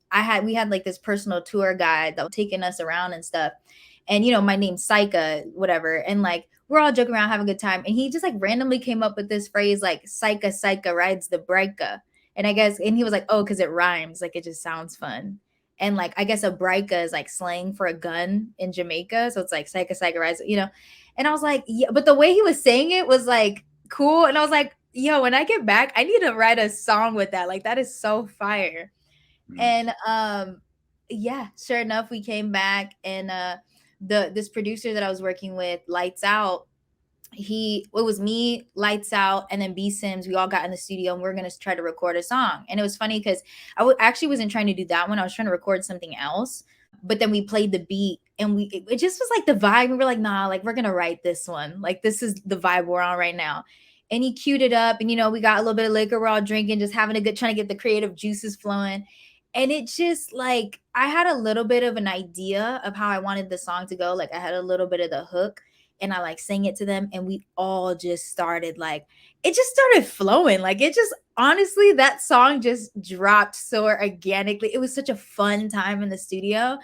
we had like this personal tour guide that was taking us around and stuff. And my name's Saika, whatever. And like we're all joking around, having a good time. And he just like randomly came up with this phrase like Saika rides the breaka. And he was like, oh, because it rhymes, like it just sounds fun. And like I guess a breaka is like slang for a gun in Jamaica. So it's like Saika rides. And I was like, yeah, but the way he was saying it was like cool. And I was like, yo, when I get back, I need to write a song with that. Like that is so fire. Mm. And yeah, sure enough, we came back and this producer that I was working with, Lights Out, it was me, Lights Out, and then B Sims. We all got in the studio and we are gonna try to record a song. And it was funny because actually wasn't trying to do that one. I was trying to record something else. But then we played the beat and it just was like the vibe. We were like, nah, like we're gonna write this one. Like this is the vibe we're on right now. And he queued it up, and we got a little bit of liquor. We're all drinking, just having a good, trying to get the creative juices flowing. And it just like I had a little bit of an idea of how I wanted the song to go. Like I had a little bit of the hook, and I like sang it to them, and we all just started like it just started flowing. Like it just honestly, that song just dropped so organically. It was such a fun time in the studio.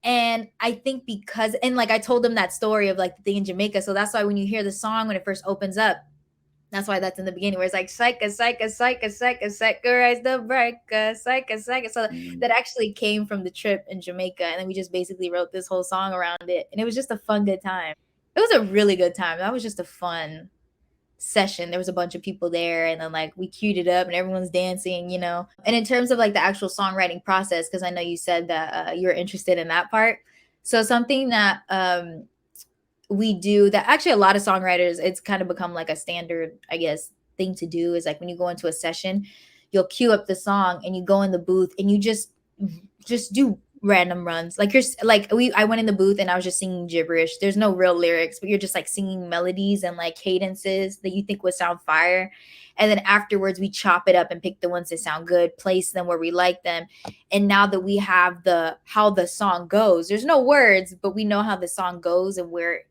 And I think and like I told them that story of like the thing in Jamaica. So that's why when you hear the song when it first opens up, that's why that's in the beginning where it's like Saika, Saika, Saika, Saika, Saika, rise the breaker, Saika, Saika. So Mm. that actually came from the trip in Jamaica. And then we just basically wrote this whole song around it. And it was just a fun, good time. It was a really good time. That was just a fun session. There was a bunch of people there, and then like we queued it up and everyone's dancing. And in terms of like the actual songwriting process, because I know you said that you're interested in that part. So something that we do that. Actually, a lot of songwriters, it's kind of become like a standard, I guess, thing to do is like when you go into a session, you'll cue up the song and you go in the booth and you just do random runs. Like you're like I went in the booth and I was just singing gibberish. There's no real lyrics, but you're just like singing melodies and like cadences that you think would sound fire. And then afterwards we chop it up and pick the ones that sound good, place them where we like them. And now that we have the how the song goes, there's no words, but we know how the song goes and where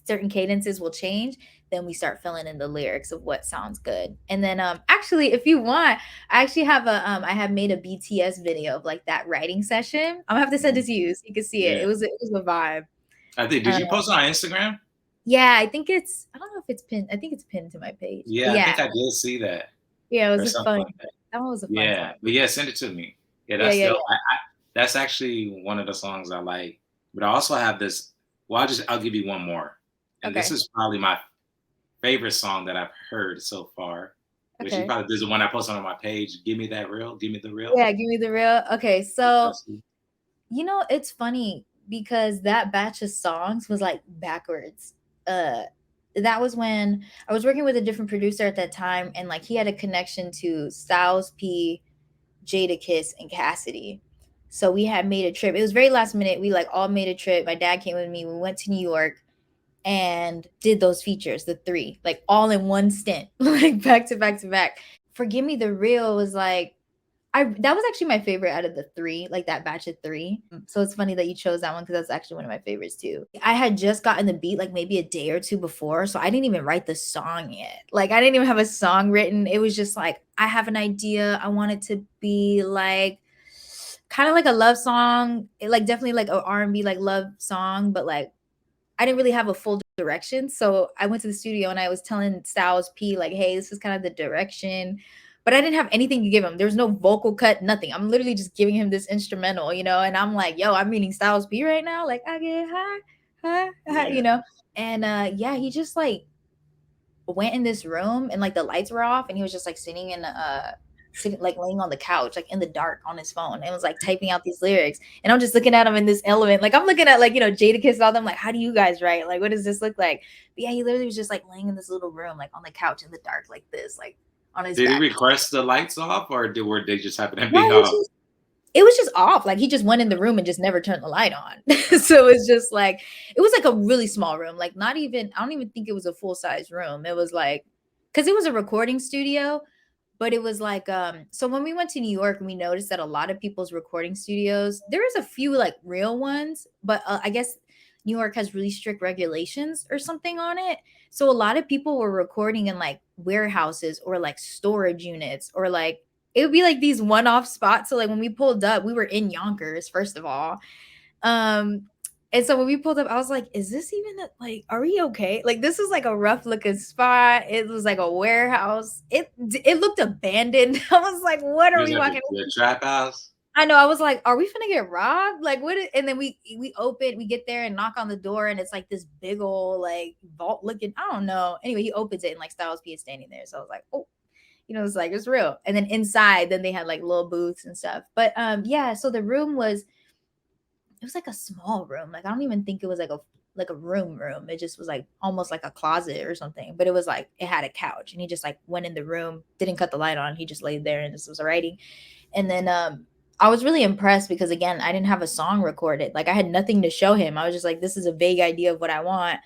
certain cadences will change, then we start filling in the lyrics of what sounds good. And then actually if you want, I actually have a I have made a BTS video of like that writing session. I'm gonna have to send it to you so you can see it. Yeah. It was a vibe. I think, did you post on Instagram? Yeah, I think it's, I don't know if it's pinned. I think it's pinned to my page. Yeah, I think I did see that. Yeah, it was a fun. Like that one was a fun yeah, song. but yeah, send it to me. Yeah, that's still that's actually one of the songs I like. But I also have this. Well, I'll give you one more, and this is probably my favorite song that I've heard so far. Which you probably, this is the one I posted on my page. Give me that real. Give me the real. Yeah, give me the real. Okay, so you know it's funny because that batch of songs was like backwards. That was when I was working with a different producer at that time, and like he had a connection to Styles P, Jadakiss, and Cassidy. So we had made a trip. It was very last minute. We like all made a trip. My dad came with me. We went to New York and did those features, the three, like all in one stint, like back to back to back. Forgive Me the Real was like, that was actually my favorite out of the three, like that batch of three. So it's funny that you chose that one because that's actually one of my favorites too. I had just gotten the beat like maybe a day or two before, so I didn't even write the song yet. Like I didn't even have a song written. It was just like, I have an idea. I want it to be like kind of like a love song, like definitely like a R&B like love song, but like I didn't really have a full direction. So I went to the studio and I was telling Styles P like, hey, this is kind of the direction. But I didn't have anything to give him. There was no vocal cut, nothing. I'm literally just giving him this instrumental, you know, and I'm like, yo, I'm meeting Styles P right now. Like, I get high, you know. And yeah, he just like went in this room and like the lights were off and he was just like sitting like laying on the couch, like in the dark on his phone, and was like typing out these lyrics. And I'm just looking at him in this element. Like I'm looking at like, you know, Jadakiss and all them, like, how do you guys write? Like, what does this look like? But yeah, he literally was just like laying in this little room, like on the couch in the dark, like this, like on his Did back. he request the lights off or were they just happen to be off? It was just off. Like he just went in the room and just never turned the light on. So it's just like, it was like a really small room. Like not even, I don't even think it was a full size room. It was like, cause it was a recording studio, but it was like, so when we went to New York, we noticed that a lot of people's recording studios, there was a few like real ones, but I guess New York has really strict regulations or something on it. So a lot of people were recording in like warehouses or like storage units, or like it would be like these one-off spots. So like when we pulled up, we were in Yonkers, first of all. And so when we pulled up, I was like, is this even like, are we okay? Like this is like a rough looking spot. It was like a warehouse. It looked abandoned. I was like, what are we walking? The trap house. I know. I was like, are we finna get robbed? Like what? And then we open, we get there and knock on the door, and it's like this big old like vault looking. I don't know. Anyway, he opens it and like Styles P is standing there. So I was like, oh, you know, it's like it's real. And then inside, then they had like little booths and stuff. But yeah. So the room was, it was like a small room. Like I don't even think it was like a room. It just was like almost like a closet or something. But it was like it had a couch, and he just like went in the room, didn't cut the light on. He just laid there and just was writing. And then I was really impressed because again, I didn't have a song recorded. Like I had nothing to show him. I was just like, this is a vague idea of what I want.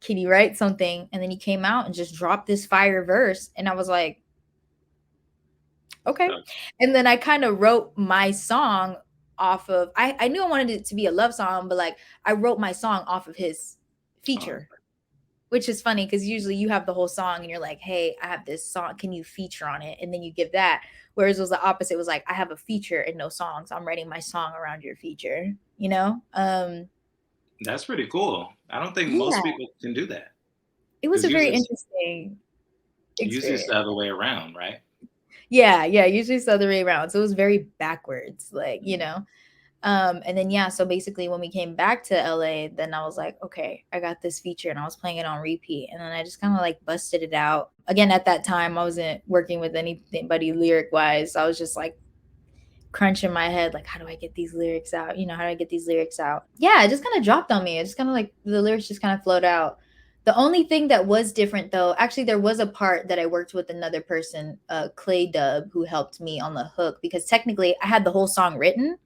Can you write something? And then he came out and just dropped this fire verse, and I was like, okay. And then I kind of wrote my song off of, I knew I wanted it to be a love song, but like I wrote my song off of his feature, which is funny because usually you have the whole song and you're like, hey, I have this song, can you feature on it? And then you give that. Whereas it was the opposite. It was like, I have a feature and no songs. I'm writing my song around your feature, you know? That's pretty cool. I don't think most people can do that. It was a very interesting experience. Usually it's the other way around, right? Yeah, usually it's the other way around. So it was very backwards, like, you know. And then yeah, so basically when we came back to LA, then I was like, okay, I got this feature, and I was playing it on repeat, and then I just kind of like busted it out. Again, at that time I wasn't working with anybody lyric wise. I was just like crunch in my head, like, how do I get these lyrics out? How do I get these lyrics out? Yeah, it just kind of dropped on me. It just kind of like the lyrics just kind of flowed out. The only thing that was different though, actually there was a part that I worked with another person, Clay Dub, who helped me on the hook, because technically I had the whole song written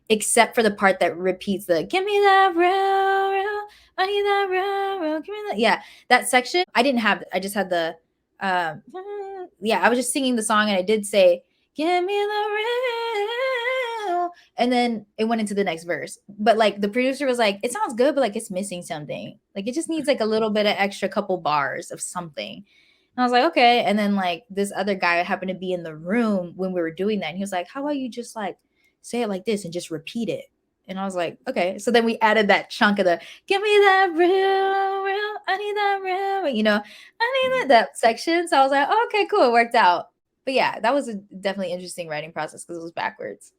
except for the part that repeats the give me that real, I need that real, give me that. Yeah, that section I didn't have. I just had the yeah, I was just singing the song and I did say give me the real, and then it went into the next verse. But like the producer was like, it sounds good, but like it's missing something. Like it just needs like a little bit of extra couple bars of something. And I was like, okay. And then like this other guy happened to be in the room when we were doing that, and he was like, how about you just like say it like this and just repeat it? And I was like, okay. So then we added that chunk of the give me that real, I need that real, I need that section. So I was like, oh, okay, cool, it worked out. But yeah, that was a definitely interesting writing process because it was backwards.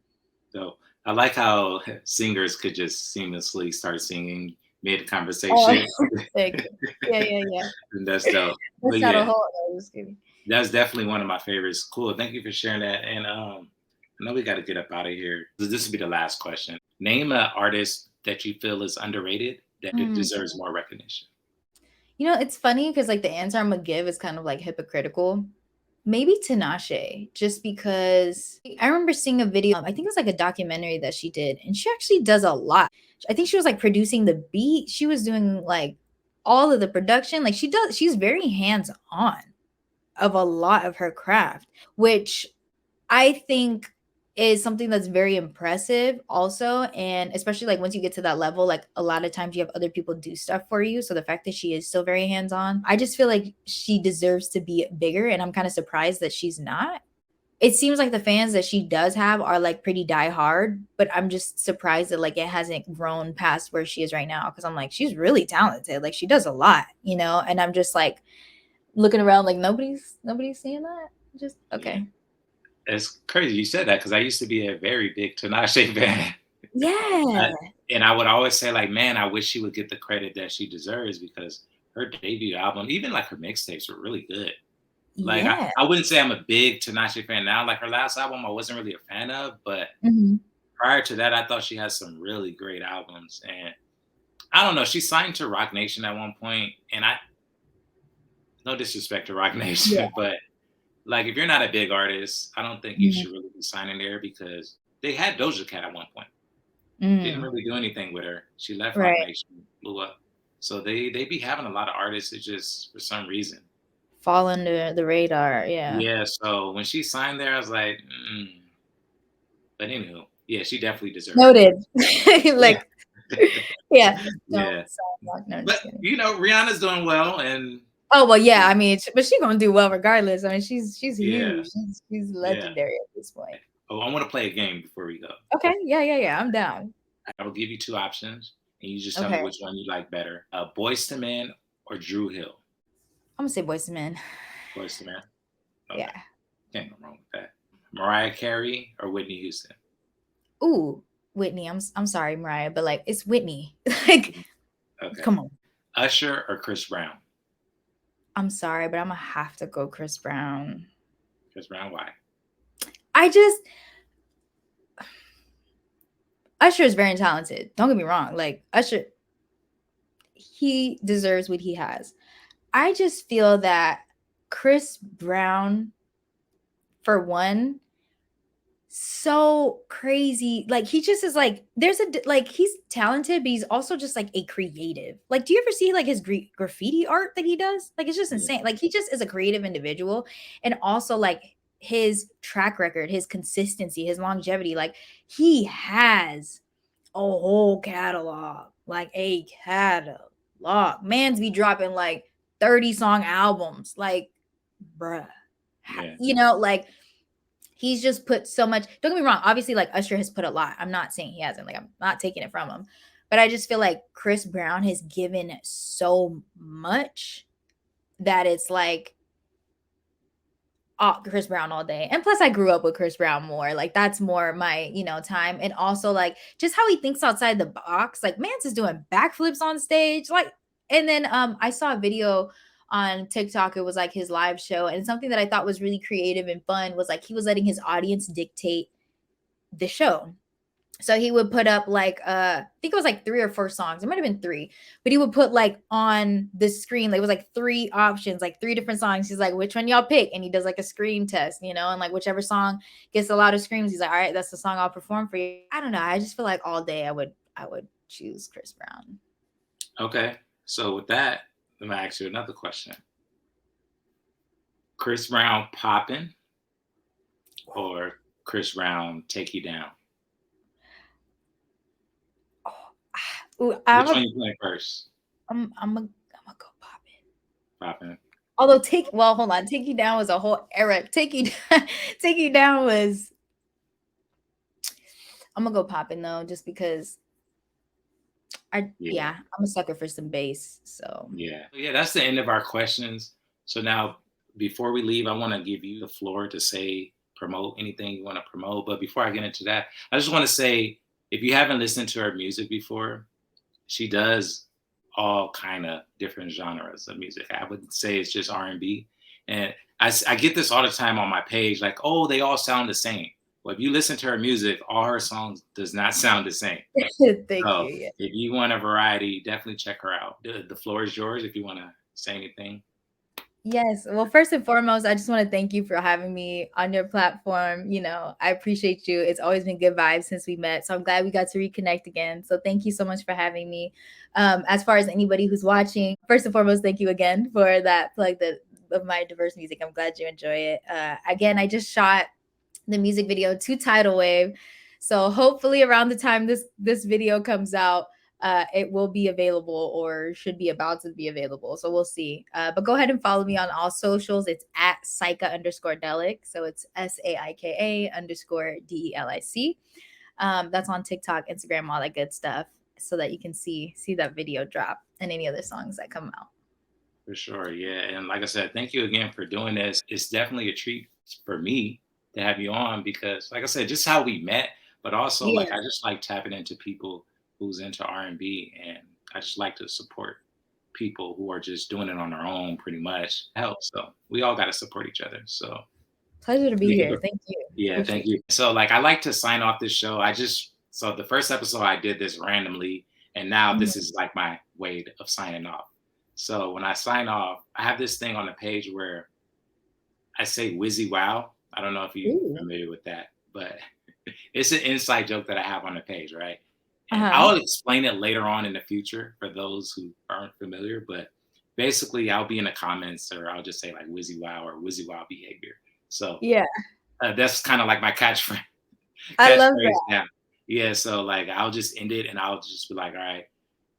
So I like how singers could just seamlessly start singing mid conversation. Yeah. And that's dope. That's not a whole. That's definitely one of my favorites. Cool. Thank you for sharing that. And I know we got to get up out of here. This will be the last question. Name an artist that you feel is underrated that deserves more recognition. It's funny because like the answer I'm gonna give is kind of like hypocritical. Maybe Tinashe, just because I remember seeing a video. I think it was like a documentary that she did, and she actually does a lot. I think she was like producing the beat. She was doing like all of the production. Like she's very hands-on of a lot of her craft, which I think is something that's very impressive also. And especially like once you get to that level, like a lot of times you have other people do stuff for you. So the fact that she is still very hands-on, I just feel like she deserves to be bigger. And I'm kind of surprised that she's not. It seems like the fans that she does have are like pretty diehard, but I'm just surprised that like it hasn't grown past where she is right now. Cause I'm like, she's really talented. Like she does a lot, and I'm just like looking around like nobody's seeing that. Just okay. It's crazy you said that because I used to be a very big Tinashe fan. Yeah. And I would always say like, man, I wish she would get the credit that she deserves because her debut album, even like her mixtapes were really good. Like I wouldn't say I'm a big Tinashe fan now. Like her last album I wasn't really a fan of, but prior to that, I thought she had some really great albums. And I don't know, she signed to Roc Nation at one point, and no disrespect to Roc Nation, but like, if you're not a big artist, I don't think you should really be signing there because they had Doja Cat at one point. Didn't really do anything with her. She left Roc Nation, blew up. So they be having a lot of artists that just, for some reason, fall under the radar. Yeah. Yeah. So when she signed there, I was like, But anywho, yeah, she definitely deserves Noted. Like, yeah. Yeah. But Rihanna's doing well, and oh well, yeah. I mean, but she's gonna do well regardless. I mean, she's huge. She's legendary at this point. Oh, I want to play a game before we go. Okay. Yeah. I'm down. I will give you two options, and you just tell me which one you like better: Boyz II Men or Dru Hill. I'm gonna say Boyz II Men. Boyz II Men. Okay. Yeah. Can't go wrong with that. Mariah Carey or Whitney Houston. Ooh, Whitney. I'm sorry, Mariah, but like it's Whitney. Like, come on. Usher or Chris Brown. I'm sorry, but I'm gonna have to go Chris Brown. Chris Brown, why? Usher is very talented. Don't get me wrong. Like Usher, he deserves what he has. I just feel that Chris Brown, for one, so crazy. Like he just is like, he's talented, but he's also just like a creative. Like, do you ever see like his graffiti art that he does? Like, it's just insane. Like he just is a creative individual. And also like his track record, his consistency, his longevity, like he has a whole catalog, like a catalog. Man's be dropping like 30-song albums, like, bruh. Like he's just put so much. Don't get me wrong, obviously like Usher has put a lot. I'm not saying he hasn't, like I'm not taking it from him, but I just feel like Chris Brown has given so much that it's like, Chris Brown all day. And plus I grew up with Chris Brown more. Like that's more my, time. And also like just how he thinks outside the box. Like Mance is doing backflips on stage. Like, and then I saw a video on TikTok. It was like his live show. And something that I thought was really creative and fun was like he was letting his audience dictate the show. So he would put up like I think it was like 3 or 4 songs. It might have been 3, but he would put like on the screen, like it was like 3 options, like 3 different songs. He's like, which one y'all pick? And he does like a scream test, you know, and like whichever song gets a lot of screams, he's like, all right, that's the song I'll perform for you. I don't know. I just feel like all day I would choose Chris Brown. Okay. So with that, let me ask you another question. Chris Brown popping or Chris Brown take you down? Ooh, Which one you playing first? I'm gonna go popping. Popping. Although hold on, Take You Down was a whole era. Take You Down was. I'm gonna go popping though, just because. I'm a sucker for some bass. So yeah, that's the end of our questions. So now, before we leave, I want to give you the floor to promote anything you want to promote. But before I get into that, I just want to say, if you haven't listened to her music before, she does all kind of different genres of music. I would say it's just R&B. And I get this all the time on my page, like, oh, they all sound the same. Well, if you listen to her music, all her songs does not sound the same. Thank you. Yeah. If you want a variety, definitely check her out. The floor is yours if you want to say anything. Yes. Well, first and foremost, I just want to thank you for having me on your platform. You know, I appreciate you. It's always been good vibes since we met. So I'm glad we got to reconnect again. So thank you so much for having me. As far as anybody who's watching, first and foremost, thank you again for that plug of my diverse music. I'm glad you enjoy it. Again, I just shot the music video to Tidal Wave. So hopefully around the time this video comes out, it will be available, or should be about to be available. So we'll see. But go ahead and follow me on all socials. It's at Saika_Delic. So it's SAIKA_DELIC. That's on TikTok, Instagram, all that good stuff, so that you can see that video drop and any other songs that come out. For sure. Yeah. And like I said, thank you again for doing this. It's definitely a treat for me to have you on because, like I said, just how we met, but also like I just like tapping into people who's into R&B, and I just like to support people who are just doing it on their own, pretty much. Help. So we all got to support each other. So pleasure to be here. Thank you. Yeah, appreciate thank you. So like I like to sign off this show. So the first episode I did this randomly, and now this is like my way of signing off. So when I sign off, I have this thing on the page where I say "Wizzy Wow." I don't know if you're familiar with that, but it's an inside joke that I have on the page, right? And I'll explain it later on in the future for those who aren't familiar. But basically, I'll be in the comments, or I'll just say like "Wizzy Wow" or "Wizzy Wow behavior." So that's kind of like my catchphrase. I love that. Yeah. So like I'll just end it, and I'll just be like, all right,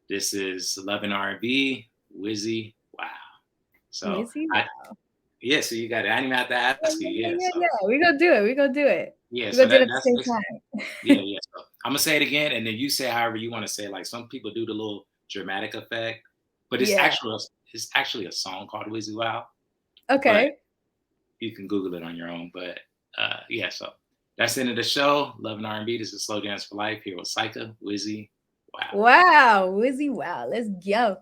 this is Loving R&B. Wizzy, wow. So Wizzy, wow. So you got it. I didn't even have to ask you. Yeah, we're gonna do it. Yeah, so do it at the same time. Yeah. So I'm gonna say it again, and then you say however you want to say it. Like some people do the little dramatic effect, but it's actually a song called Wizzy Wow. Okay. But you can Google it on your own. But so that's the end of the show. Loving R&B. This is Slowjams4life here with Saika, Wizzy. Wow. Wow, Wizzy, wow. Let's go.